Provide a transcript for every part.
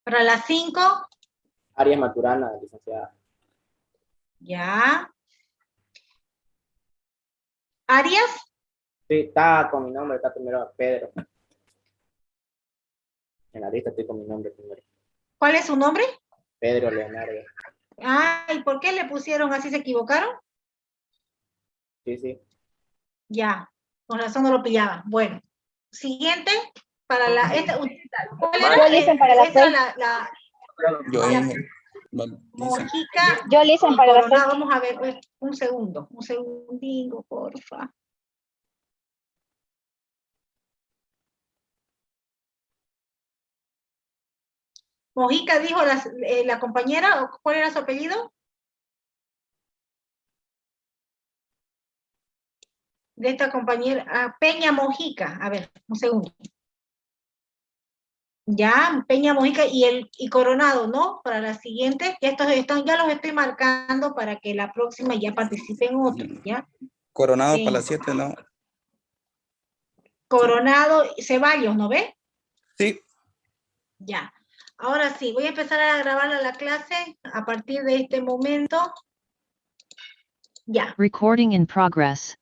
Para las 5. Arias Maturana, licenciada. Ya. Arias. Sí, está con mi nombre, está primero Pedro. En la lista estoy con mi nombre primero. ¿Cuál es su nombre? Pedro Leonardo. Ay, ¿por qué le pusieron así? ¿Se equivocaron? Sí, sí. Ya, con razón no lo pillaba. Bueno, siguiente, para la, ¿cuál Yo era? listen para las Esta 6. Yo la dicen. Mojica Yo listen y para las 6. Coronado. Vamos a ver, un segundingo, porfa. Mojica dijo la compañera, ¿cuál era su apellido? De esta compañera, Peña Mojica. A ver, un segundo. Ya, Peña Mojica y Coronado, ¿no? Para la siguiente, ya ya los estoy marcando para que la próxima ya participen otros, ¿ya? Coronado para las 7, ¿no? Coronado, Ceballos, ¿no ve? Sí. Ya. Ahora sí, voy a empezar a grabar la clase a partir de este momento. Ya. Recording in progress.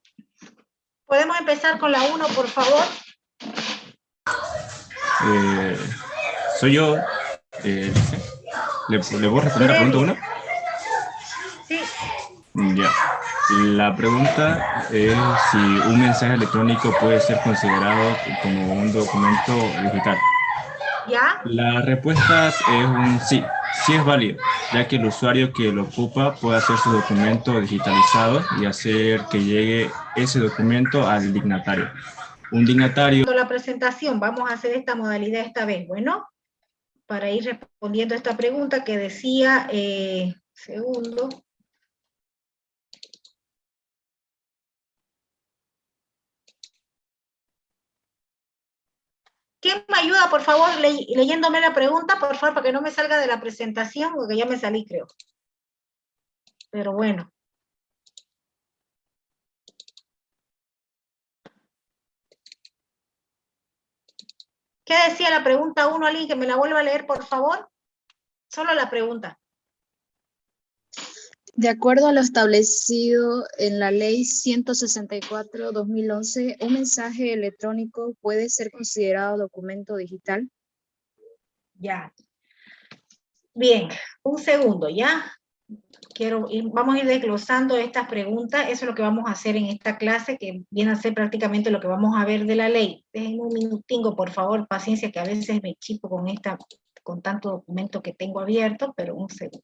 ¿Podemos empezar con la 1, por favor? Soy yo. ¿Le puedo responder la pregunta 1? Sí. Ya. La pregunta es si un mensaje electrónico puede ser considerado como un documento digital. ¿Ya? La respuesta es un sí. Sí es válido, ya que el usuario que lo ocupa puede hacer su documento digitalizado y hacer que llegue ese documento al dignatario. Un dignatario... La presentación, vamos a hacer esta modalidad esta vez, bueno, para ir respondiendo a esta pregunta que decía, segundo. ¿Quién me ayuda, por favor, leyéndome la pregunta, por favor, para que no me salga de la presentación, porque ya me salí, creo. Pero bueno. ¿Qué decía la pregunta 1, alguien que me la vuelva a leer, por favor? Solo la pregunta. De acuerdo a lo establecido en la Ley 164/2011, ¿un mensaje electrónico puede ser considerado documento digital? Ya. Bien, un segundo, ¿ya? Vamos a ir desglosando estas preguntas, eso es lo que vamos a hacer en esta clase, que viene a ser prácticamente lo que vamos a ver de la ley. Déjenme un minutingo, por favor, paciencia, que a veces me chipo con tanto documento que tengo abierto, pero un segundo.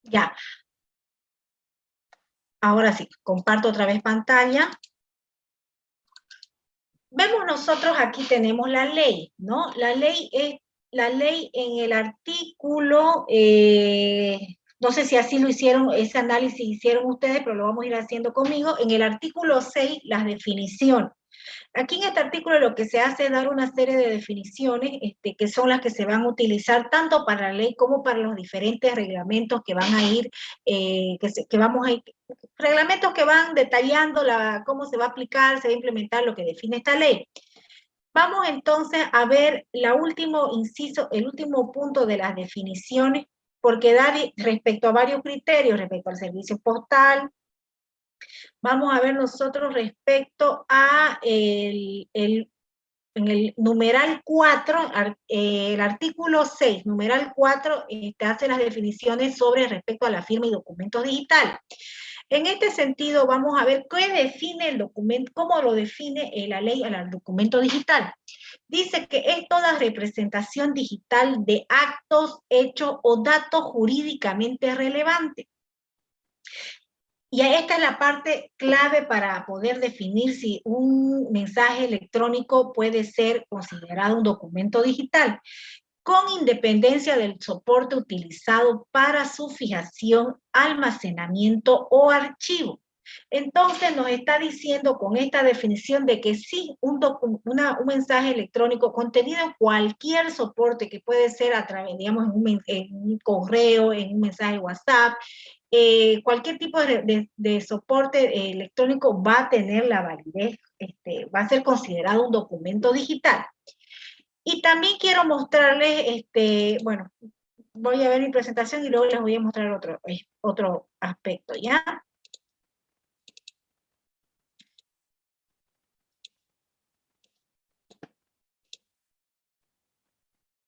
Ya. Ahora sí, comparto otra vez pantalla. Vemos nosotros aquí tenemos la ley, ¿no? La ley en el artículo, no sé si así lo hicieron, ese análisis hicieron ustedes, pero lo vamos a ir haciendo conmigo. En el artículo 6, las definiciones. Aquí en este artículo lo que se hace es dar una serie de definiciones que son las que se van a utilizar tanto para la ley como para los diferentes reglamentos que van a ir, reglamentos que van detallando cómo se va a aplicar, se va a implementar lo que define esta ley. Vamos entonces a ver el último punto de las definiciones, porque da respecto a varios criterios, respecto al servicio postal. Vamos a ver nosotros respecto a en el numeral 4, el artículo 6, numeral 4, hace las definiciones sobre respecto a la firma y documentos digitales. En este sentido, vamos a ver qué define el documento, cómo lo define la ley al documento digital. Dice que es toda representación digital de actos, hechos o datos jurídicamente relevantes. Y esta es la parte clave para poder definir si un mensaje electrónico puede ser considerado un documento digital, con independencia del soporte utilizado para su fijación, almacenamiento o archivo. Entonces nos está diciendo con esta definición de que sí, un mensaje electrónico contenido en cualquier soporte, que puede ser a través, digamos, en un correo, en un mensaje WhatsApp, cualquier tipo de soporte electrónico va a tener la validez, va a ser considerado un documento digital. Y también quiero mostrarles, bueno, voy a ver mi presentación y luego les voy a mostrar otro aspecto, ¿ya?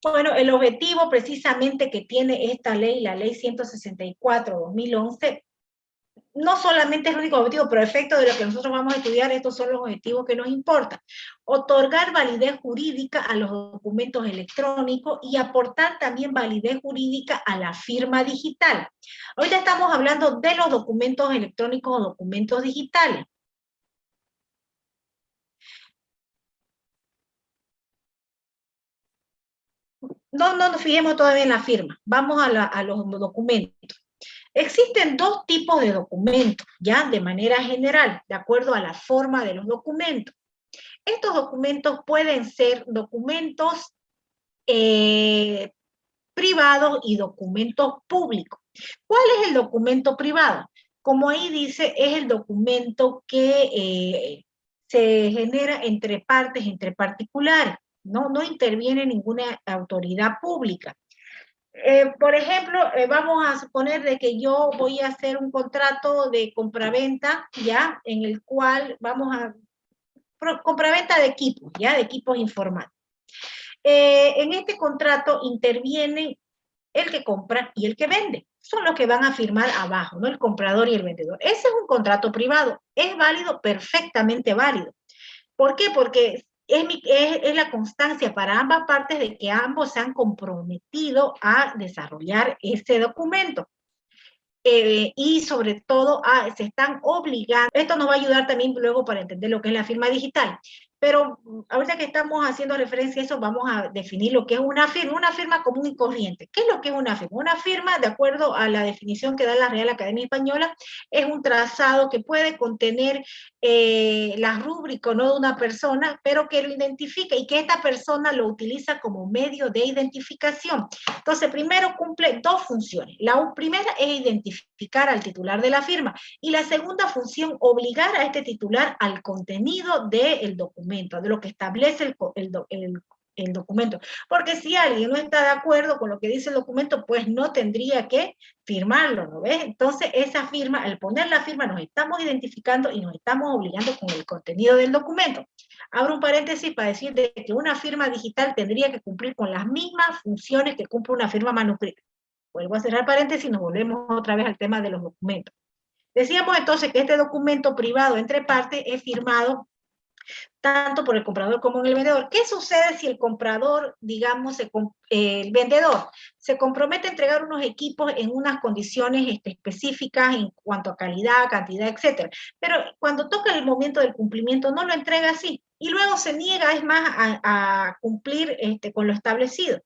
Bueno, el objetivo precisamente que tiene esta ley, la ley 164/2011, no solamente es el único objetivo, pero a efecto de lo que nosotros vamos a estudiar, estos son los objetivos que nos importan. Otorgar validez jurídica a los documentos electrónicos y aportar también validez jurídica a la firma digital. Ahorita estamos hablando de los documentos electrónicos o documentos digitales. No nos fijemos todavía en la firma, vamos a los documentos. Existen dos tipos de documentos, ya de manera general, de acuerdo a la forma de los documentos. Estos documentos pueden ser documentos privados y documentos públicos. ¿Cuál es el documento privado? Como ahí dice, es el documento que se genera entre partes, entre particulares. No interviene ninguna autoridad pública. Por ejemplo, vamos a suponer de que yo voy a hacer un contrato de compraventa, ¿ya? En el cual vamos a... compraventa de equipos, ¿ya? De equipos informáticos. En este contrato interviene el que compra y el que vende. Son los que van a firmar abajo, ¿no? El comprador y el vendedor. Ese es un contrato privado. ¿Es válido? Perfectamente válido. ¿Por qué? Porque es la constancia para ambas partes de que ambos se han comprometido a desarrollar este documento. Y sobre todo se están obligando. Esto nos va a ayudar también luego para entender lo que es la firma digital. Pero ahorita que estamos haciendo referencia a eso, vamos a definir lo que es una firma común y corriente. ¿Qué es lo que es una firma? Una firma, de acuerdo a la definición que da la Real Academia Española, es un trazado que puede contener la rúbrica, no de una persona, pero que lo identifica y que esta persona lo utiliza como medio de identificación. Entonces, primero cumple dos funciones. La primera es identificar al titular de la firma y la segunda función, obligar a este titular al contenido del documento, de lo que establece el documento. Porque si alguien no está de acuerdo con lo que dice el documento, pues no tendría que firmarlo, ¿no ves? Entonces, esa firma, al poner la firma, nos estamos identificando y nos estamos obligando con el contenido del documento. Abro un paréntesis para decir de que una firma digital tendría que cumplir con las mismas funciones que cumple una firma manuscrita. Vuelvo a cerrar paréntesis y nos volvemos otra vez al tema de los documentos. Decíamos entonces que este documento privado entre partes es firmado tanto por el comprador como el vendedor. ¿Qué sucede si el comprador, digamos, el vendedor, se compromete a entregar unos equipos en unas condiciones específicas en cuanto a calidad, cantidad, etcétera? Pero cuando toca el momento del cumplimiento no lo entrega así y luego se niega, es más, a cumplir con lo establecido.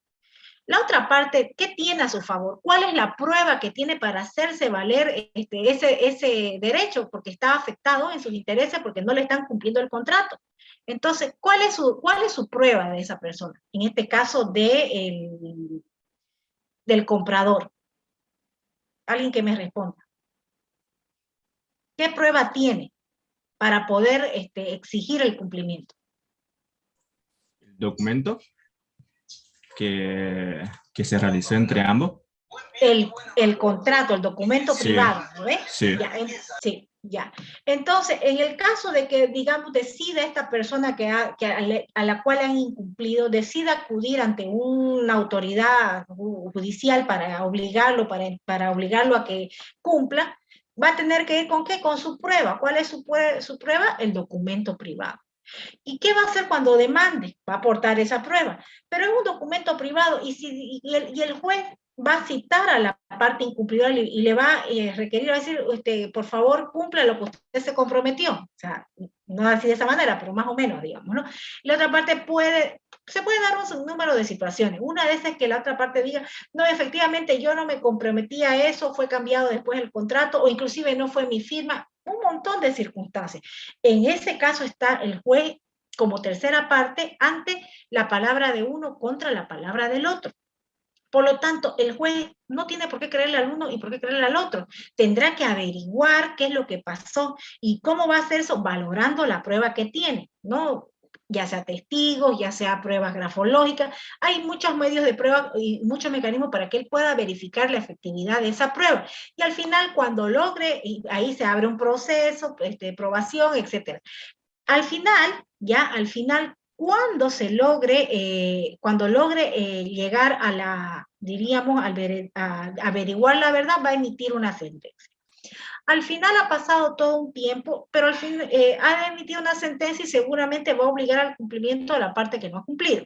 La otra parte, ¿qué tiene a su favor? ¿Cuál es la prueba que tiene para hacerse valer ese derecho? Porque está afectado en sus intereses porque no le están cumpliendo el contrato. Entonces, ¿cuál es su prueba de esa persona? En este caso del comprador. Alguien que me responda. ¿Qué prueba tiene para poder exigir el cumplimiento? El documento que se realizó entre ambos. El contrato, el documento privado, ¿no ves? Sí. Sí, ya. Entonces, en el caso de que, digamos, decida esta persona a la cual han incumplido, decida acudir ante una autoridad judicial para obligarlo, para obligarlo a que cumpla, va a tener que ir ¿con qué? Con su prueba. ¿Cuál es su prueba? El documento privado. ¿Y qué va a hacer cuando demande? Va a aportar esa prueba. Pero es un documento privado y el juez va a citar a la parte incumplidora y le va a requerir, va a decir, por favor, cumpla lo que usted se comprometió. O sea, no así de esa manera, pero más o menos, digamos, ¿no? Y la otra parte se puede dar un número de situaciones. Una de esas es que la otra parte diga, no, efectivamente yo no me comprometí a eso, fue cambiado después el contrato, o inclusive no fue mi firma, un montón de circunstancias. En ese caso está el juez como tercera parte ante la palabra de uno contra la palabra del otro. Por lo tanto, el juez no tiene por qué creerle al uno y por qué creerle al otro. Tendrá que averiguar qué es lo que pasó y cómo va a hacer eso, valorando la prueba que tiene, ¿no? Ya sea testigos, ya sea pruebas grafológicas. Hay muchos medios de prueba y muchos mecanismos para que él pueda verificar la efectividad de esa prueba. Y al final, cuando logre, ahí se abre un proceso, probación, etc. Al final, cuando logre llegar a diríamos, a averiguar la verdad, va a emitir una sentencia. Al final ha pasado todo un tiempo, pero al fin ha emitido una sentencia y seguramente va a obligar al cumplimiento de la parte que no ha cumplido.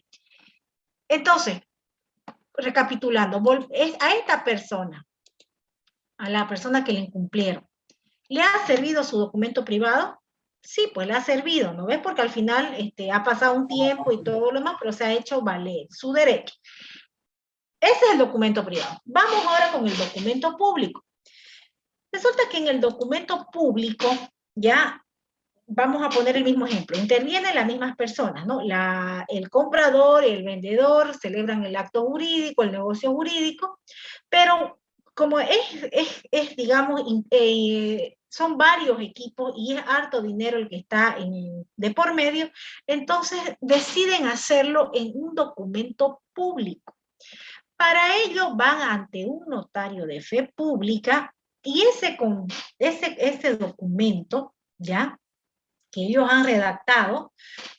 Entonces, recapitulando, a esta persona, a la persona que le incumplieron, ¿le ha servido su documento privado? Sí, pues le ha servido, ¿no ves? Porque al final ha pasado un tiempo y todo lo demás, pero se ha hecho valer su derecho. Ese es el documento privado. Vamos ahora con el documento público. Resulta que en el documento público, ya vamos a poner el mismo ejemplo, intervienen las mismas personas, ¿no? El comprador y el vendedor celebran el acto jurídico, el negocio jurídico, pero como digamos, son varios equipos y es harto dinero el que está de por medio, entonces deciden hacerlo en un documento público. Para ello van ante un notario de fe pública y ese documento, ¿ya?, que ellos han redactado,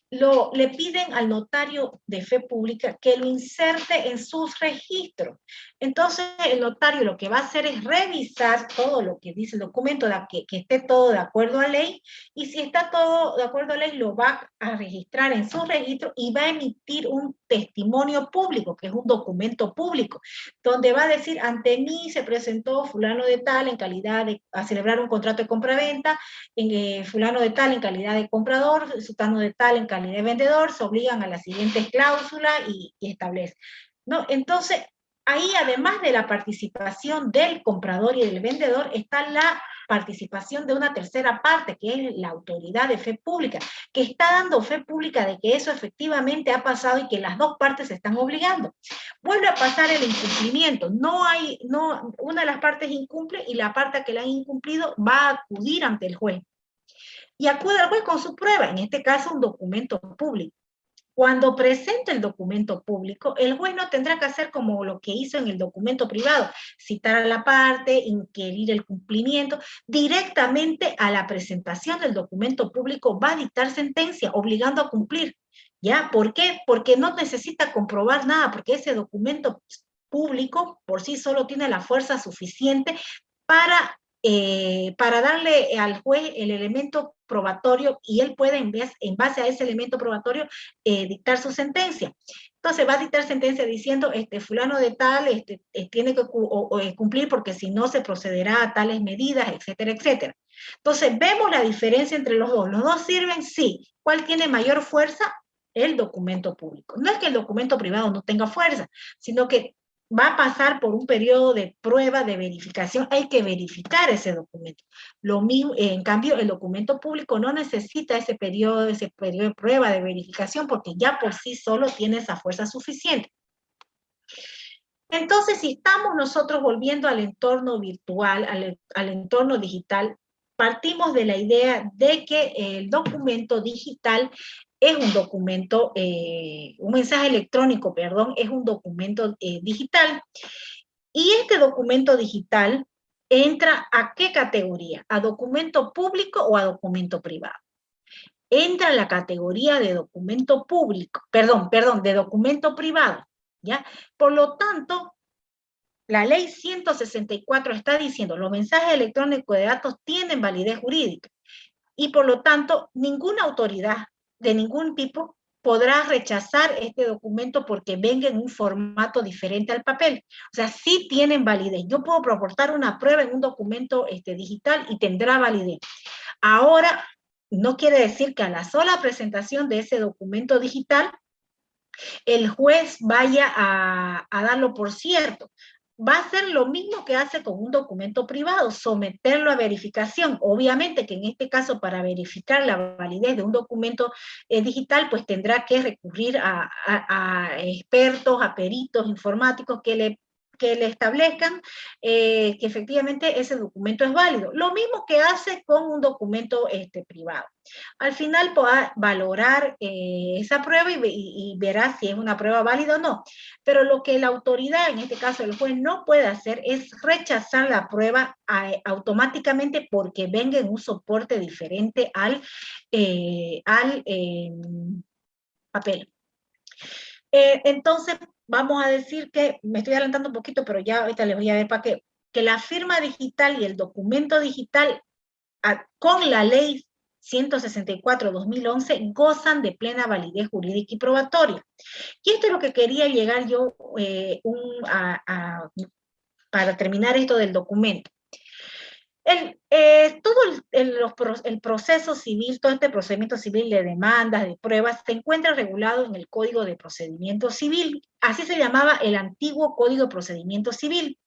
le piden al notario de fe pública que lo inserte en sus registros. Entonces, el notario lo que va a hacer es revisar todo lo que dice el documento, que esté todo de acuerdo a ley, y si está todo de acuerdo a ley, lo va a registrar en su registro y va a emitir un testimonio público, que es un documento público, donde va a decir, ante mí se presentó fulano de tal en calidad a celebrar un contrato de compraventa, fulano de tal en calidad de comprador, sultano de tal en calidad de vendedor, se obligan a las siguientes cláusulas y establece, ¿no? Entonces, ahí además de la participación del comprador y del vendedor, está la participación de una tercera parte, que es la autoridad de fe pública, que está dando fe pública de que eso efectivamente ha pasado y que las dos partes se están obligando. Vuelve a pasar el incumplimiento, una de las partes incumple y la parte que la han incumplido va a acudir ante el juez. Y acude al juez con su prueba, en este caso un documento público. Cuando presente el documento público, el juez no tendrá que hacer como lo que hizo en el documento privado, citar a la parte, inquirir el cumplimiento. Directamente a la presentación del documento público va a dictar sentencia, obligando a cumplir. ¿Ya? ¿Por qué? Porque no necesita comprobar nada, porque ese documento público por sí solo tiene la fuerza suficiente para darle al juez el elemento probatorio y él puede, en base a ese elemento probatorio, dictar su sentencia. Entonces va a dictar sentencia diciendo, fulano de tal tiene que cumplir porque si no se procederá a tales medidas, etcétera, etcétera. Entonces vemos la diferencia entre los dos. ¿Los dos sirven? Sí. ¿Cuál tiene mayor fuerza? El documento público. No es que el documento privado no tenga fuerza, sino que va a pasar por un periodo de prueba, de verificación, hay que verificar ese documento. Lo mismo, en cambio, el documento público no necesita ese periodo de prueba, de verificación, porque ya por sí solo tiene esa fuerza suficiente. Entonces, si estamos nosotros volviendo al entorno virtual, al entorno digital, partimos de la idea de que el documento digital es un documento, un mensaje electrónico, perdón, es un documento digital. Y este documento digital entra ¿a qué categoría? ¿A documento público o a documento privado? Entra en la categoría de documento público, perdón, de documento privado, ¿ya? Por lo tanto, la ley 164 está diciendo, los mensajes electrónicos de datos tienen validez jurídica y por lo tanto, ninguna autoridad de ningún tipo podrá rechazar este documento porque venga en un formato diferente al papel. O sea, sí tienen validez. Yo puedo proporcionar una prueba en un documento digital y tendrá validez. Ahora, no quiere decir que a la sola presentación de ese documento digital el juez vaya a darlo por cierto. Va a ser lo mismo que hace con un documento privado, someterlo a verificación. Obviamente que en este caso, para verificar la validez de un documento digital, pues tendrá que recurrir a expertos, a peritos informáticos que le establezcan que efectivamente ese documento es válido. Lo mismo que hace con un documento privado. Al final podrá valorar esa prueba y verá si es una prueba válida o no. Pero lo que la autoridad, en este caso el juez, no puede hacer es rechazar la prueba automáticamente porque venga en un soporte diferente al papel. Entonces, vamos a decir que, me estoy adelantando un poquito, pero ya ahorita les voy a ver para qué, que la firma digital y el documento digital con la ley 164/2011 gozan de plena validez jurídica y probatoria. Y esto es lo que quería llegar yo para terminar esto del documento. Todo el proceso civil, todo este procedimiento civil de demandas, de pruebas, se encuentra regulado en el Código de Procedimiento Civil. Así se llamaba el antiguo Código de Procedimiento Civil.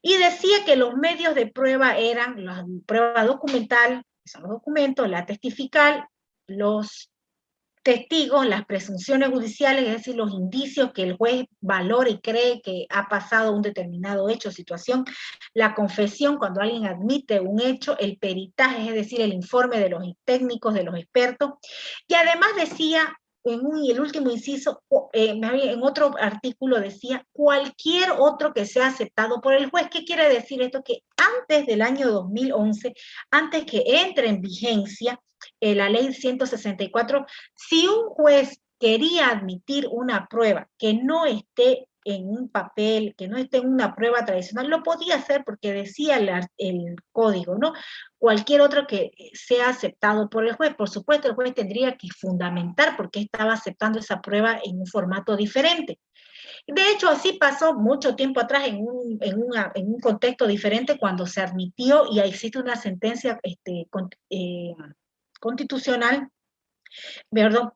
Y decía que los medios de prueba eran la prueba documental, que son los documentos, la testifical, los testigos, las presunciones judiciales, es decir, los indicios que el juez valora y cree que ha pasado un determinado hecho o situación, la confesión cuando alguien admite un hecho, el peritaje, es decir, el informe de los técnicos, de los expertos, y además decía, el último inciso, en otro artículo decía, cualquier otro que sea aceptado por el juez. ¿Qué quiere decir esto? Que antes del año 2011, antes que entre en vigencia la ley 164, si un juez quería admitir una prueba que no esté en un papel, que no esté en una prueba tradicional, lo podía hacer porque decía el código, ¿no? Cualquier otro que sea aceptado por el juez. Por supuesto, el juez tendría que fundamentar por qué estaba aceptando esa prueba en un formato diferente. De hecho, así pasó mucho tiempo atrás en un contexto diferente cuando se admitió y existe una sentencia constitucional, perdón,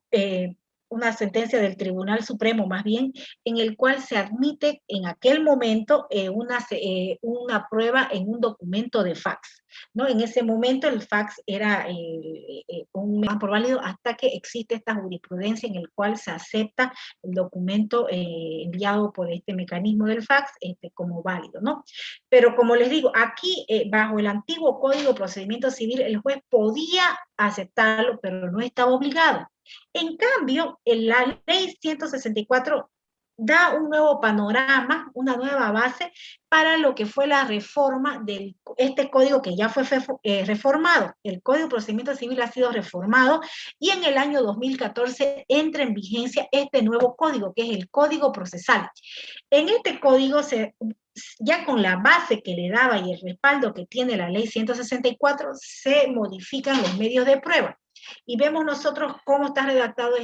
una sentencia del Tribunal Supremo más bien, en el cual se admite en aquel momento una prueba en un documento de fax, ¿no? En ese momento el fax era un medio por válido hasta que existe esta jurisprudencia en el cual se acepta el documento enviado por este mecanismo del fax como válido, ¿no? Pero como les digo, aquí bajo el antiguo Código de Procedimiento Civil el juez podía aceptarlo, pero no estaba obligado. En cambio, la ley 164 da un nuevo panorama, una nueva base para lo que fue la reforma de este código que ya fue reformado. El Código de Procedimiento Civil ha sido reformado y en el año 2014 entra en vigencia este nuevo código, que es el Código Procesal. En este código ya con la base que le daba y el respaldo que tiene la ley 164, se modifican los medios de prueba. Y vemos nosotros cómo está redactado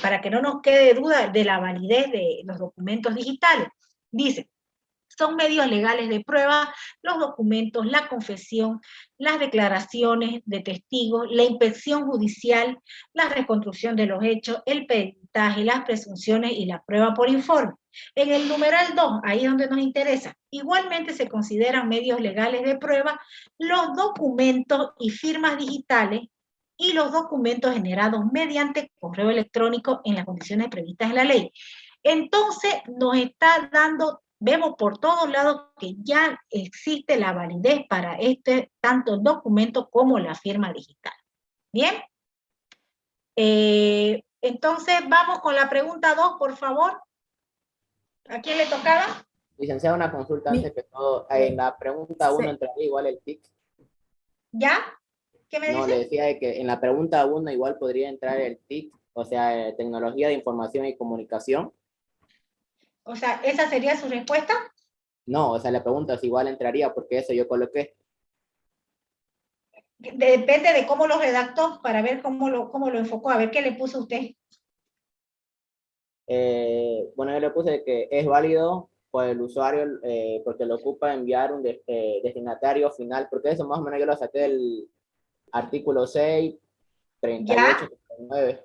para que no nos quede duda de la validez de los documentos digitales. Dice, son medios legales de prueba los documentos, la confesión, las declaraciones de testigos, la inspección judicial, la reconstrucción de los hechos, el peritaje, las presunciones y la prueba por informe. En el numeral 2, ahí es donde nos interesa, igualmente se consideran medios legales de prueba los documentos y firmas digitales y los documentos generados mediante correo electrónico en las condiciones previstas en la ley. Entonces, nos está dando, vemos por todos lados que ya existe la validez para tanto el documento como la firma digital. ¿Bien? Entonces, vamos con la pregunta 2, por favor. ¿A quién le tocaba? Licenciada, una consulta antes que todo. En la pregunta 1 entraría igual el TIC. ¿Ya? ¿Qué me dice? No, le decía de que en la pregunta 1 igual podría entrar el TIC, o sea, tecnología de información y comunicación. O sea, ¿esa sería su respuesta? No, o sea, la pregunta es igual entraría porque eso yo coloqué. Depende de cómo lo redactó, para ver cómo lo enfocó, a ver qué le puso usted. Bueno, yo le puse que es válido por el usuario porque lo ocupa enviar un destinatario final, porque eso más o menos yo lo saqué del artículo 6, 38, ¿Ya? 39.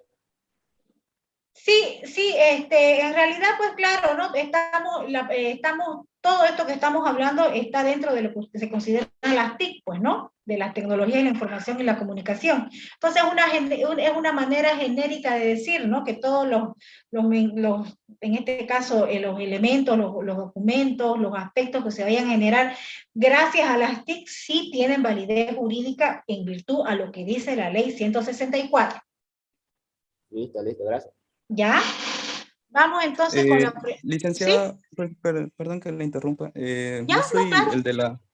Sí, sí, en realidad, pues claro, ¿no? Todo esto que estamos hablando está dentro de lo que se consideran las TIC, pues, ¿no? De las tecnologías de la información y la comunicación. Entonces, es una manera genérica de decir, ¿no? Que todos en este caso, los elementos, los documentos, los aspectos que se vayan a generar gracias a las TIC sí tienen validez jurídica en virtud a lo que dice la ley 164. Listo, gracias. ¿Ya? Vamos entonces con la... ¿Sí? Licenciada, perdón que le interrumpa. ¿Ya? Yo No, soy claro.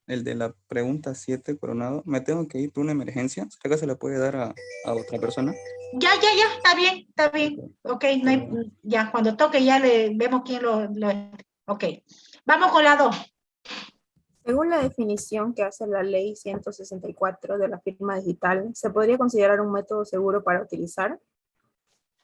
el de la pregunta 7, Coronado. Me tengo que ir por una emergencia. ¿Será que se le puede dar a otra persona? Ya, está bien, está bien. Ok, no hay, ya, cuando toque ya le vemos quién lo... Ok, vamos con la 2. Según la definición que hace la Ley 164 de la firma digital, ¿se podría considerar un método seguro para utilizar?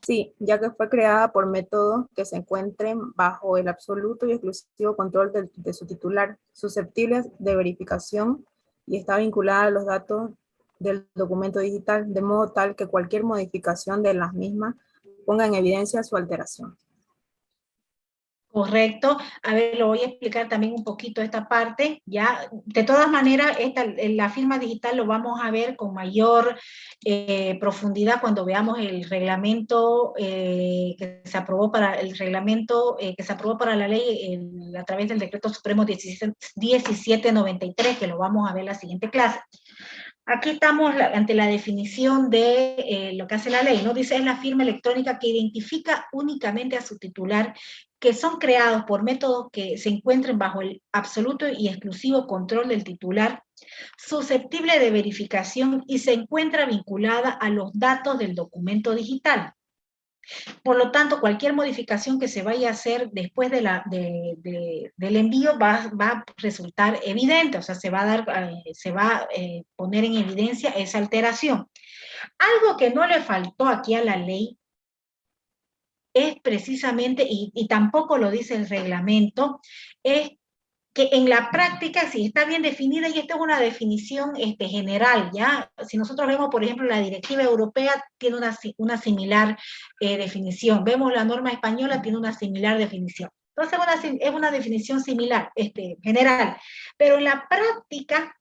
Sí, ya que fue creada por métodos que se encuentren bajo el absoluto y exclusivo control de su titular, susceptibles de verificación y está vinculada a los datos del documento digital, de modo tal que cualquier modificación de las mismas ponga en evidencia su alteración. Correcto. A ver, lo voy a explicar también un poquito esta parte. Ya, de todas maneras, la firma digital lo vamos a ver con mayor profundidad cuando veamos el reglamento que se aprobó para la ley a través del Decreto Supremo 1793, que lo vamos a ver en la siguiente clase. Aquí estamos ante la definición de lo que hace la ley, ¿no? Dice, es la firma electrónica que identifica únicamente a su titular, que son creados por métodos que se encuentren bajo el absoluto y exclusivo control del titular, susceptible de verificación y se encuentra vinculada a los datos del documento digital. Por lo tanto, cualquier modificación que se vaya a hacer después del envío va a resultar evidente, o sea, se va a poner en evidencia esa alteración. Algo que no le faltó aquí a la ley es precisamente, y tampoco lo dice el reglamento, es que en la práctica sí está bien definida, y esta es una definición general, ¿ya? Si nosotros vemos, por ejemplo, la directiva europea tiene una similar definición, vemos la norma española tiene una similar definición. Entonces es una definición similar, general, pero en la práctica,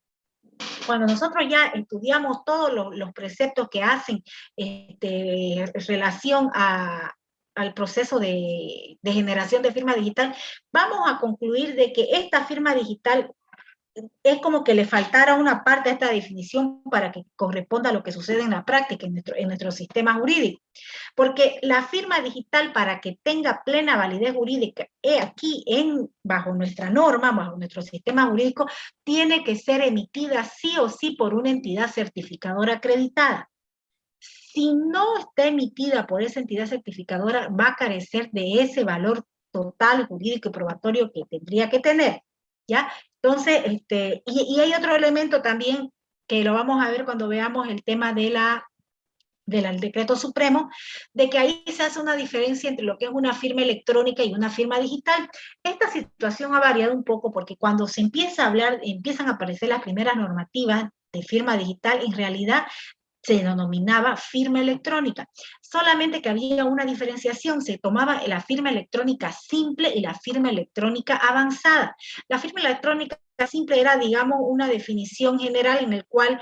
cuando nosotros ya estudiamos todos los preceptos que hacen relación al proceso de generación de firma digital, vamos a concluir de que esta firma digital es como que le faltara una parte de esta definición para que corresponda a lo que sucede en la práctica, en nuestro sistema jurídico. Porque la firma digital, para que tenga plena validez jurídica aquí bajo nuestra norma, bajo nuestro sistema jurídico, tiene que ser emitida sí o sí por una entidad certificadora acreditada. Si no está emitida por esa entidad certificadora, va a carecer de ese valor total jurídico y probatorio que tendría que tener, ¿ya? Entonces, y hay otro elemento también que lo vamos a ver cuando veamos el tema del decreto supremo, de que ahí se hace una diferencia entre lo que es una firma electrónica y una firma digital. Esta situación ha variado un poco porque cuando se empieza a hablar, empiezan a aparecer las primeras normativas de firma digital, en realidad se denominaba firma electrónica, solamente que había una diferenciación, se tomaba la firma electrónica simple y la firma electrónica avanzada. La firma electrónica simple era, digamos, una definición general en el cual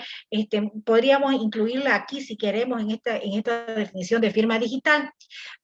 podríamos incluirla aquí si queremos en esta definición de firma digital,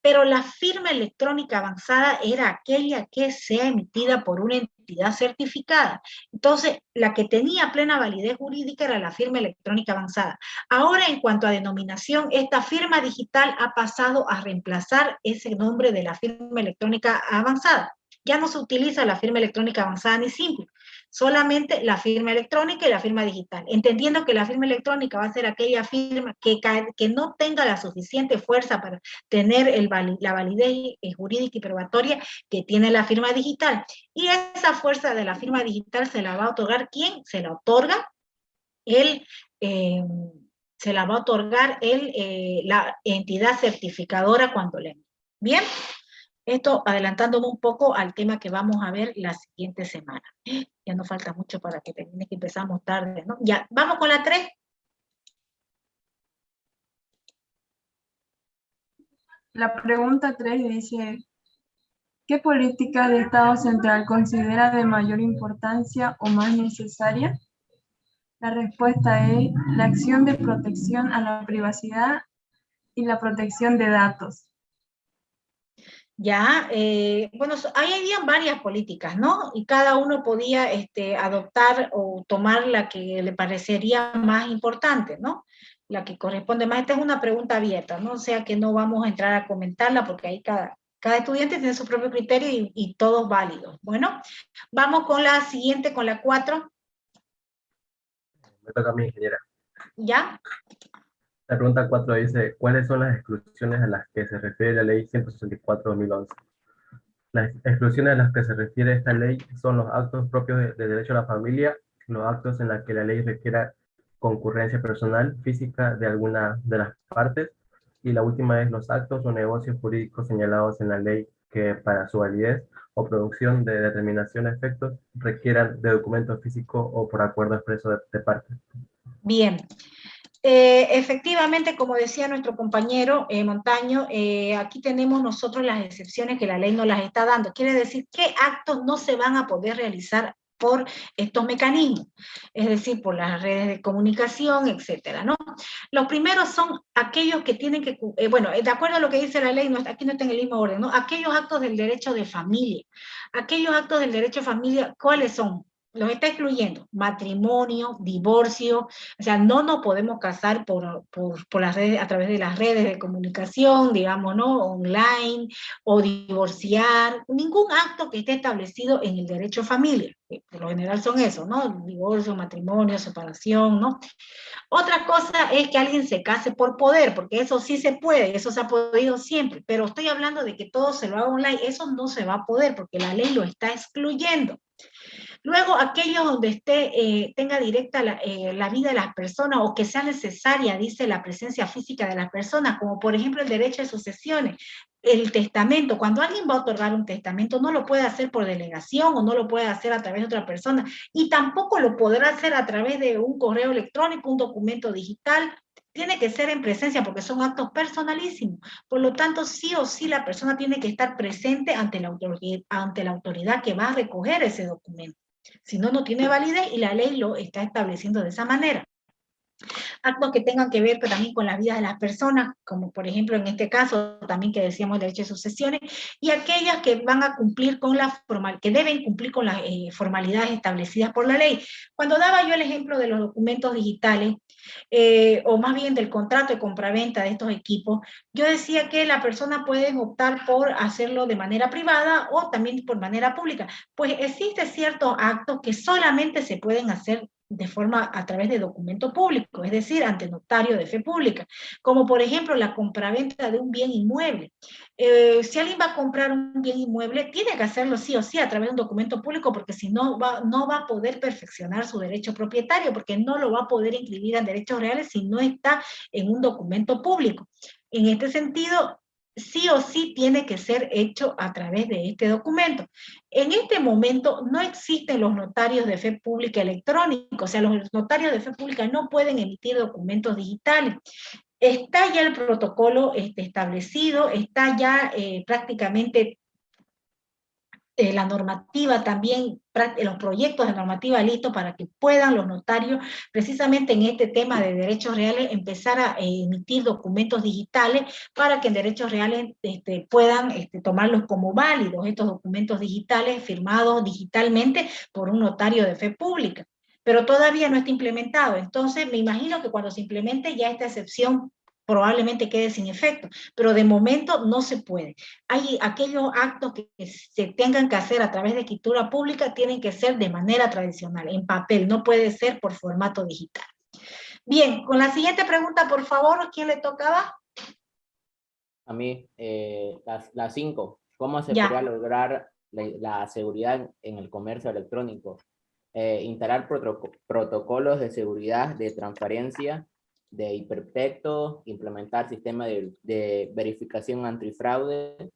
pero la firma electrónica avanzada era aquella que sea emitida por una entidad certificada. Entonces, la que tenía plena validez jurídica era la firma electrónica avanzada. Ahora, en cuanto a denominación, esta firma digital ha pasado a reemplazar ese nombre de la firma electrónica avanzada. Ya no se utiliza la firma electrónica avanzada ni simple, solamente la firma electrónica y la firma digital, entendiendo que la firma electrónica va a ser aquella firma que no tenga la suficiente fuerza para tener la validez jurídica y probatoria que tiene la firma digital. Y esa fuerza de la firma digital se la va a otorgar ¿quién? Se la otorga él se la va a otorgar la entidad certificadora cuando le envíe. Bien, esto adelantándome un poco al tema que vamos a ver la siguiente semana. Ya no falta mucho para que termine, que empezamos tarde, ¿no? Ya, vamos con la 3. La pregunta 3 dice, ¿qué política de Estado central considera de mayor importancia o más necesaria? La respuesta es la acción de protección a la privacidad y la protección de datos. Ya, bueno, ahí habían varias políticas, ¿no? Y cada uno podía adoptar o tomar la que le parecería más importante, ¿no? La que corresponde más. Esta es una pregunta abierta, ¿no? O sea que no vamos a entrar a comentarla porque ahí cada estudiante tiene su propio criterio y todos válidos. Bueno, vamos con la siguiente, con la 4. Me toca a mí, ingeniera. ¿Ya? La pregunta 4 dice, ¿cuáles son las exclusiones a las que se refiere la ley 164/2011? Las exclusiones a las que se refiere esta ley son los actos propios de derecho a la familia, los actos en los que la ley requiera concurrencia personal, física de alguna de las partes, y la última es los actos o negocios jurídicos señalados en la ley que para su validez o producción de determinación de efectos requieran de documento físico o por acuerdo expreso de partes. Bien. Efectivamente, como decía nuestro compañero Montaño, aquí tenemos nosotros las excepciones que la ley no las está dando. Quiere decir qué actos no se van a poder realizar por estos mecanismos, es decir, por las redes de comunicación, etcétera, ¿no? Los primeros son aquellos que tienen que, bueno, de acuerdo a lo que dice la ley, aquí no está en el mismo orden, ¿no? Aquellos actos del derecho de familia. Aquellos actos del derecho de familia, ¿cuáles son? Los está excluyendo: matrimonio, divorcio. O sea, no nos podemos casar por las redes, a través de las redes de comunicación, digamos, ¿no? Online, o divorciar, ningún acto que esté establecido en el derecho a familia. Por lo general son esos, ¿no? Divorcio, matrimonio, separación, ¿no? Otra cosa es que alguien se case por poder, porque eso sí se puede, eso se ha podido siempre, pero estoy hablando de que todo se lo haga online, eso no se va a poder, porque la ley lo está excluyendo. Luego, aquellos donde tenga directa la vida de las personas o que sea necesaria, dice, la presencia física de las personas, como por ejemplo el derecho de sucesiones, el testamento. Cuando alguien va a otorgar un testamento, no lo puede hacer por delegación o no lo puede hacer a través de otra persona, y tampoco lo podrá hacer a través de un correo electrónico, un documento digital. Tiene que ser en presencia porque son actos personalísimos. Por lo tanto, sí o sí la persona tiene que estar presente ante la autoridad que va a recoger ese documento. Si no, no tiene validez y la ley lo está estableciendo de esa manera. Actos que tengan que ver también con la vida de las personas, como por ejemplo en este caso también que decíamos el derecho de sucesiones, y aquellas que van a cumplir con que deben cumplir con las formalidades establecidas por la ley. Cuando daba yo el ejemplo de los documentos digitales, o más bien del contrato de compraventa de estos equipos, yo decía que la persona puede optar por hacerlo de manera privada o también por manera pública. Pues existen ciertos actos que solamente se pueden hacer de forma a través de documento público, es decir, ante notario de fe pública, como por ejemplo la compraventa de un bien inmueble. Si alguien va a comprar un bien inmueble, tiene que hacerlo sí o sí a través de un documento público, porque si no, no va a poder perfeccionar su derecho propietario, porque no lo va a poder inscribir en derechos reales si no está en un documento público. En este sentido, sí o sí tiene que ser hecho a través de este documento. En este momento no existen los notarios de fe pública electrónicos, o sea, los notarios de fe pública no pueden emitir documentos digitales. Está ya el protocolo establecido, está ya prácticamente la normativa también, los proyectos de normativa listos para que puedan los notarios, precisamente en este tema de derechos reales, empezar a emitir documentos digitales para que en derechos reales puedan tomarlos como válidos, estos documentos digitales firmados digitalmente por un notario de fe pública. Pero todavía no está implementado. Entonces, me imagino que cuando se implemente ya esta excepción probablemente quede sin efecto, pero de momento no se puede. Hay aquellos actos que se tengan que hacer a través de escritura pública, tienen que ser de manera tradicional, en papel, no puede ser por formato digital. Bien, con la siguiente pregunta, por favor, ¿quién le tocaba? A mí, la 5. ¿Cómo se Ya. podría lograr la seguridad en el comercio electrónico? instalar protocolos de seguridad, de transparencia, de hipertexto, implementar sistemas de verificación antifraude,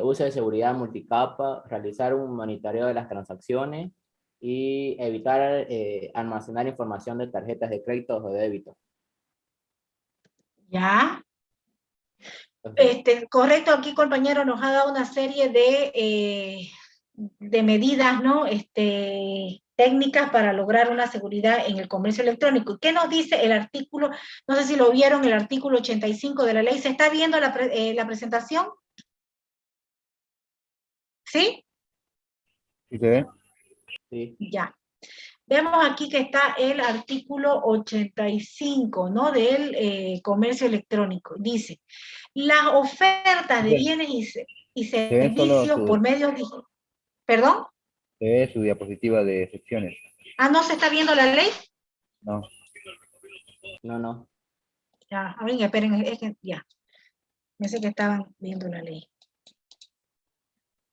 uso de seguridad multicapa, realizar un monitoreo de las transacciones y evitar almacenar información de tarjetas de crédito o de débito. ¿Ya? Correcto, aquí compañero nos ha dado una serie de medidas, ¿no? Técnicas para lograr una seguridad en el comercio electrónico. ¿Qué nos dice el artículo? No sé si lo vieron, el artículo 85 de la ley. ¿Se está viendo la presentación? ¿Sí? ¿Sí se ve? Sí. Ya. Vemos aquí que está el artículo 85, ¿no? Del comercio electrónico. Dice, las ofertas de bienes y Se ven solo servicios por medios digitales. ¿Perdón? se ve su diapositiva de secciones. Ah, ¿no se está viendo la ley? No. No. Ya, a ver, esperen, es que ya. Pensé que estaban viendo la ley.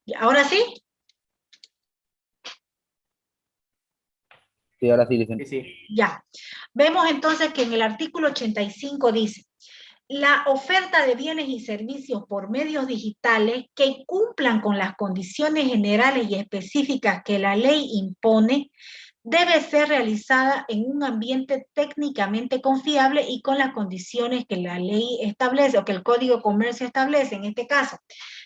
Ya, ¿ahora sí? Sí, ahora sí, dicen. Sí. Ya. Vemos entonces que en el artículo 85 dice, la oferta de bienes y servicios por medios digitales que cumplan con las condiciones generales y específicas que la ley impone debe ser realizada en un ambiente técnicamente confiable y con las condiciones que la ley establece o que el Código de Comercio establece en este caso.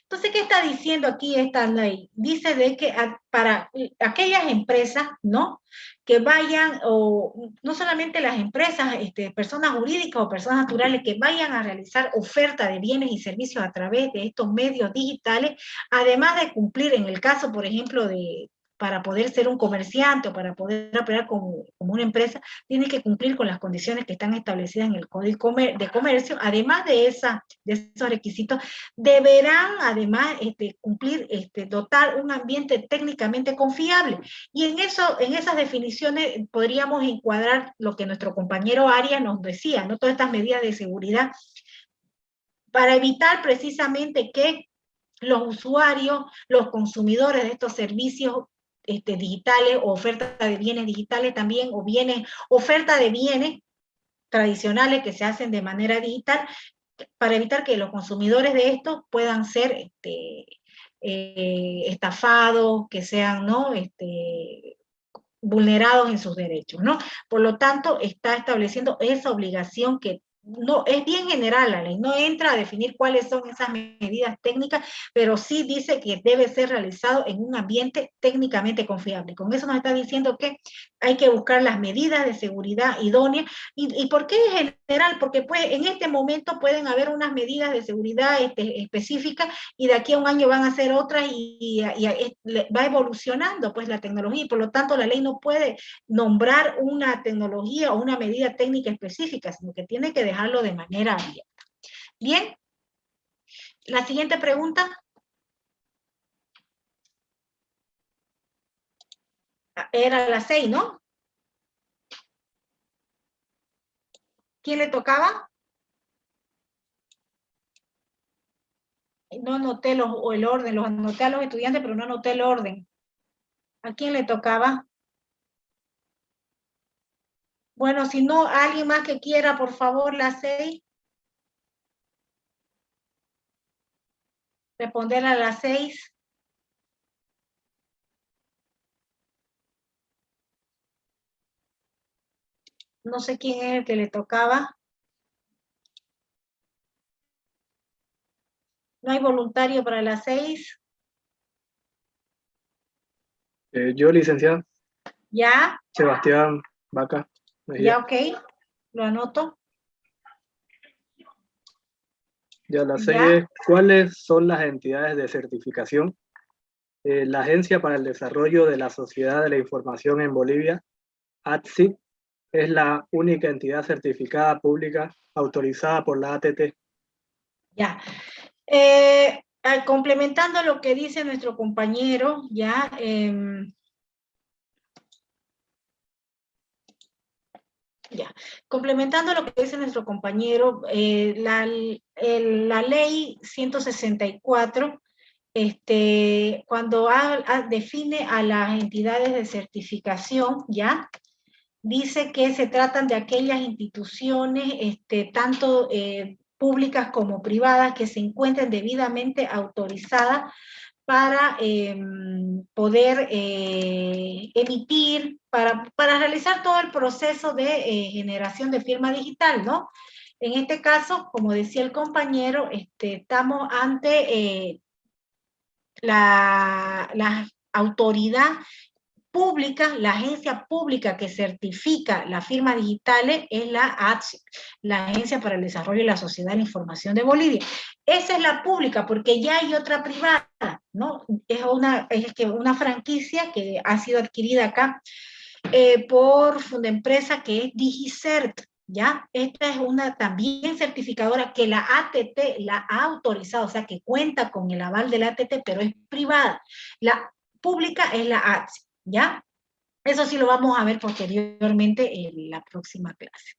Entonces, ¿qué está diciendo aquí esta ley? Dice de que para aquellas empresas, ¿no? Que vayan, o no solamente las empresas, personas jurídicas o personas naturales que vayan a realizar oferta de bienes y servicios a través de estos medios digitales, además de cumplir en el caso, por ejemplo, para poder ser un comerciante o para poder operar como una empresa, tiene que cumplir con las condiciones que están establecidas en el Código de Comercio. Además de esos requisitos, deberán además cumplir, dotar un ambiente técnicamente confiable. Y en esas definiciones podríamos encuadrar lo que nuestro compañero Arias nos decía, ¿no? Todas estas medidas de seguridad para evitar precisamente que los usuarios, los consumidores de estos servicios digitales o oferta de bienes digitales también, o oferta de bienes tradicionales que se hacen de manera digital, para evitar que los consumidores de estos puedan ser estafados, que sean, ¿no? Vulnerados en sus derechos, ¿no? Por lo tanto, está estableciendo esa obligación que no es bien general la ley, no entra a definir cuáles son esas medidas técnicas, pero sí dice que debe ser realizado en un ambiente técnicamente confiable. Con eso nos está diciendo que hay que buscar las medidas de seguridad idóneas. ¿Y por qué es general? Porque pues, en este momento pueden haber unas medidas de seguridad específicas y de aquí a un año van a ser otras y va evolucionando pues la tecnología y por lo tanto la ley no puede nombrar una tecnología o una medida técnica específica, sino que tiene que dejarlo de manera abierta. Bien, la siguiente pregunta. Era la 6, ¿no? ¿Quién le tocaba? No anoté el orden, los anoté a los estudiantes, pero no anoté el orden. ¿A quién le tocaba? Bueno, si no, alguien más que quiera, por favor, la 6. Responder a la 6. No sé quién es el que le tocaba. ¿No hay voluntario para las 6? Yo, licenciado. ¿Ya? Sebastián Vaca. Ya, ok. Lo anoto. Ya, la 6 es, ¿cuáles son las entidades de certificación? La Agencia para el Desarrollo de la Sociedad de la Información en Bolivia, ATSI, es la única entidad certificada pública autorizada por la ATT. Ya. Complementando lo que dice nuestro compañero, ya, complementando lo que dice nuestro compañero, la ley 164 cuando define a las entidades de certificación, ¿ya? Dice que se tratan de aquellas instituciones, tanto públicas como privadas, que se encuentren debidamente autorizadas para poder emitir, para realizar todo el proceso de generación de firma digital, ¿no? En este caso, como decía el compañero, estamos ante la autoridad pública, la agencia pública que certifica las firmas digitales es la ATSI, la Agencia para el Desarrollo de la Sociedad de la Información de Bolivia. Esa es la pública, porque ya hay otra privada, ¿no? Es una franquicia que ha sido adquirida acá por Fundempresa, que es DigiCert, ¿ya? Esta es una también certificadora que la ATT la ha autorizado, o sea, que cuenta con el aval de la ATT, pero es privada. La pública es la ATSI, ¿ya? Eso sí lo vamos a ver posteriormente en la próxima clase.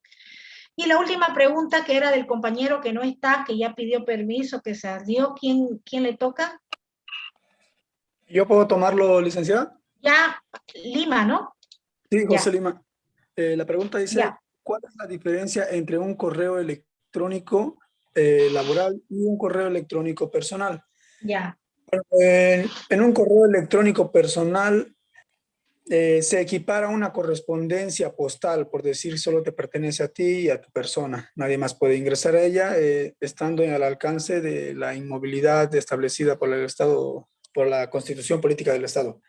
Y la última pregunta, que era del compañero que no está, que ya pidió permiso, que salió, ¿quién le toca? ¿Yo puedo tomarlo, licenciada? Ya, Lima, ¿no? Sí, José Ya. Lima. La pregunta dice, Ya. ¿cuál es la diferencia entre un correo electrónico laboral y un correo electrónico personal? Ya. En un correo electrónico personal se equipara una correspondencia postal, por decir, solo te pertenece a ti y a tu persona. Nadie más puede ingresar a ella, estando al alcance de la inmovilidad establecida por el Estado, por la Constitución Política del Estado.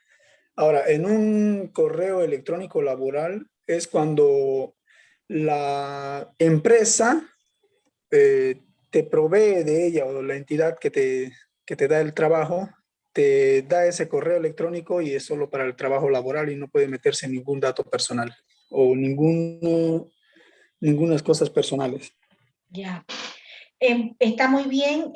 Ahora, en un correo electrónico laboral es cuando la empresa te provee de ella, o la entidad que te da el trabajo, te da ese correo electrónico y es solo para el trabajo laboral y no puede meterse ningún dato personal o ninguna cosas personales. Ya. Está muy bien,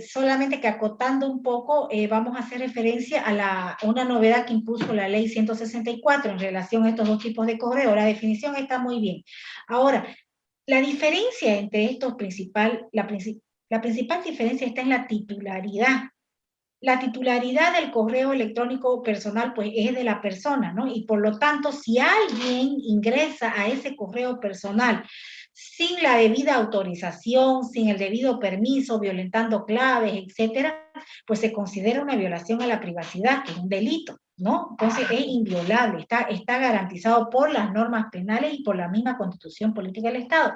solamente que acotando un poco, vamos a hacer referencia a una novedad que impuso la ley 164 en relación a estos dos tipos de correo. La definición está muy bien. Ahora, la diferencia entre estos la principal diferencia está en la titularidad. La titularidad del correo electrónico personal, pues, es de la persona, ¿no? Y por lo tanto, si alguien ingresa a ese correo personal sin la debida autorización, sin el debido permiso, violentando claves, etcétera, pues se considera una violación a la privacidad, que es un delito, ¿no? Entonces es inviolable, está garantizado por las normas penales y por la misma Constitución Política del Estado.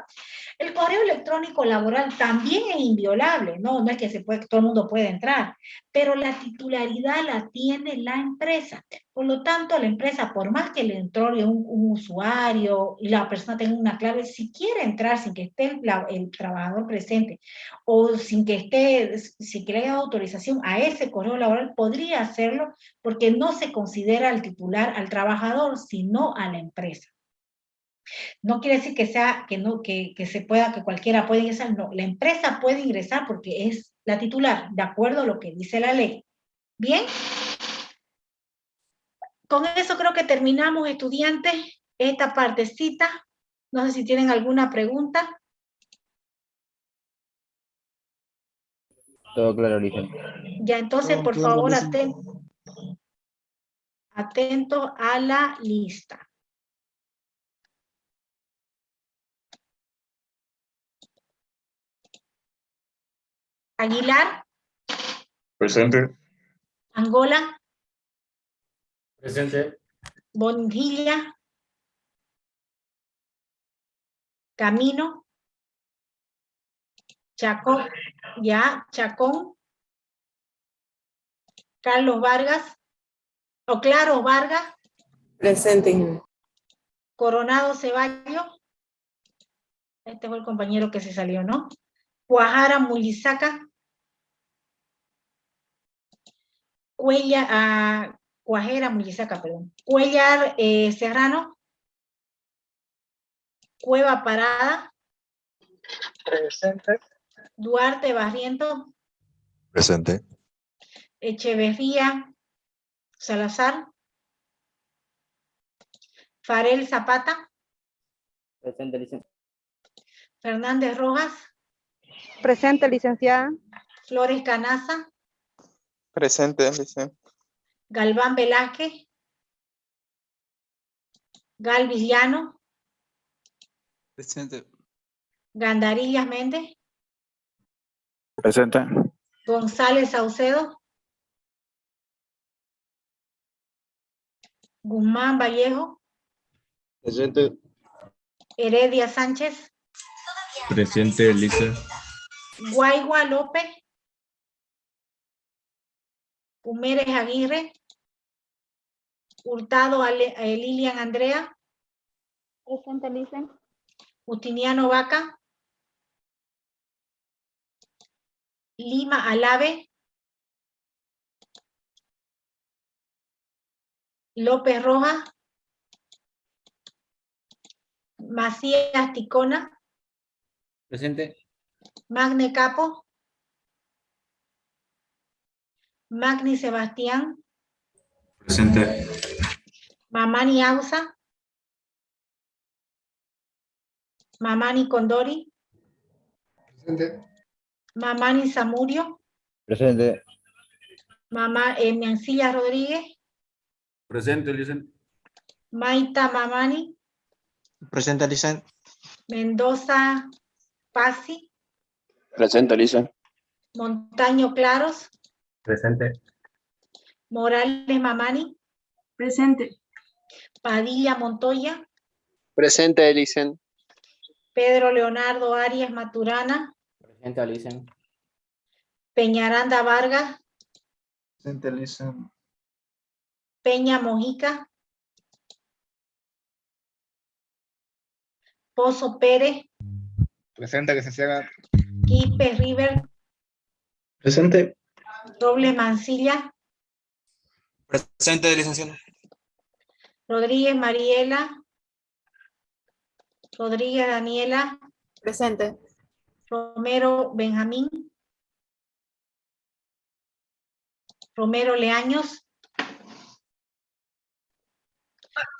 El correo electrónico laboral también es inviolable, ¿no? No es que todo el mundo puede entrar, pero la titularidad la tiene la empresa. Por lo tanto, la empresa, por más que le otorgue un usuario y la persona tenga una clave, si quiere entrar sin que esté el trabajador presente o sin que le haya dado autorización a ese correo laboral, podría hacerlo, porque no se considera al titular al trabajador, sino a la empresa. No quiere decir que cualquiera pueda ingresar, no, la empresa puede ingresar porque es la titular, de acuerdo a lo que dice la ley. ¿Bien? Con eso creo que terminamos, estudiantes, esta partecita. No sé si tienen alguna pregunta. Todo claro, licenciada. Ya, entonces, por favor, atentos a la lista. Aguilar. Presente. Angola. Presente. Bonilla. Camino. Chacón. Ya, Chacón. Carlos Vargas. O Claro Vargas. Presente. Coronado Ceballos. Este fue el compañero que se salió, ¿no? Guajara Mullizaca. Guajera Mullizaca, perdón. Cuellar Serrano. Cueva Parada. Presente. Duarte Barriento. Presente. Echeverría Salazar. Farel Zapata. Presente, licenciada. Fernández Rojas. Presente, licenciada. Flores Canaza. Presente, Licen. Galván Velázquez. Galvis Llano. Presente. Gandarillas Méndez. Presente. González Saucedo. Guzmán Vallejo. Presente. Heredia Sánchez. Presente, Licen. Guaigua López. Humérez Aguirre. Hurtado Lilian Andrea. Presente, Licen. Justiniano Vaca. Lima Alave. López Rojas. Macías Ticona. Presente. Magne Capo. Magni Sebastián. Presente. Mamani Ausa. Mamani Condori. Presente. Mamani Zamudio. Presente. Mancilla Rodríguez. Presente, Licen. Maita Mamani. Presente, Licen. Mendoza Pasi. Presente, Licen. Montaño Claros. Presente. Morales Mamani. Presente. Padilla Montoya. Presente, Licen. Pedro Leonardo Arias Maturana. Presente, Licen. Peñaranda Vargas. Presente, Licen. Peña Mojica. Pozo Pérez. Presente, licenciada. Quispe River. Presente. Robles Mancilla. Presente, licenciado. Rodríguez Mariela. Rodríguez Daniela. Presente. Romero Benjamín. Romero Leaños.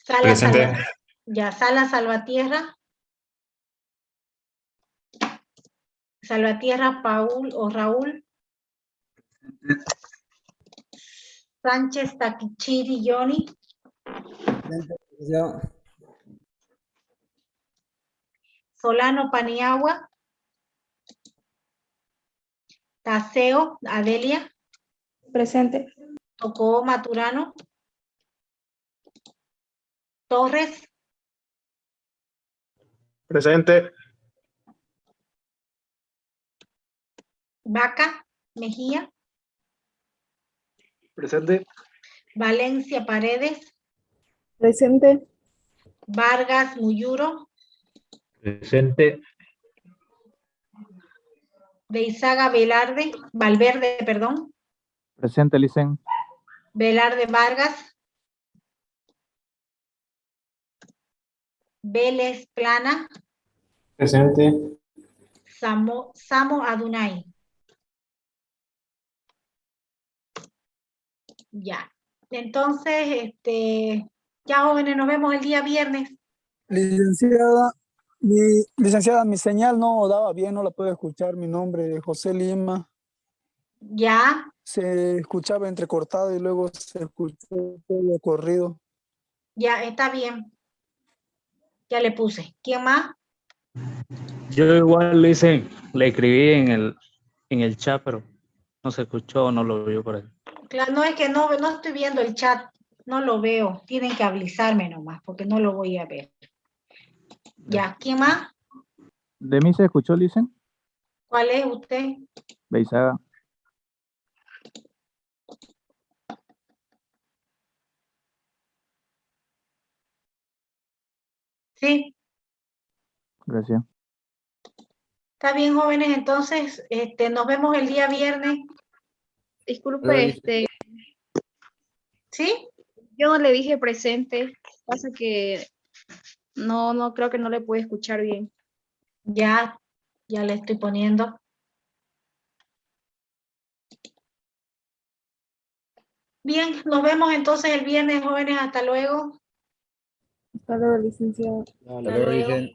Presente. Sala Salvatierra. Salvatierra Paul o Raúl. Sánchez Taquichiri Johnny. Solano Paniagua. Taseo Adelia. Presente. Tocó Maturano. Torres. Presente. Vaca Mejía. Presente. Valencia Paredes. Presente. Vargas Muyuro. Presente. Deizaga Valverde, perdón. Presente, Licen. Velarde Vargas. Vélez Plana. Presente. Samo Adunay. Ya. Entonces, ya jóvenes, nos vemos el día viernes. Licenciada, mi señal no daba bien, no la puedo escuchar. Mi nombre es José Lima. Ya. Se escuchaba entrecortado y luego se escuchó todo corrido. Ya, está bien. Ya le puse. ¿Quién más? Yo igual le escribí en el chat, pero no se escuchó, no lo vio por ahí. Claro, no es que no estoy viendo el chat, no lo veo. Tienen que avisarme nomás, porque no lo voy a ver. Ya, ¿quién más? ¿De mí se escuchó, Licen? ¿Cuál es usted? Beizaga. Sí. Gracias. Está bien, jóvenes, entonces nos vemos el día viernes. Disculpe, ¿Sí? yo no le dije presente, pasa que no creo que no le pude escuchar bien. Ya le estoy poniendo. Bien, nos vemos entonces el viernes, jóvenes, hasta luego. Hasta luego, licenciado. Hasta luego.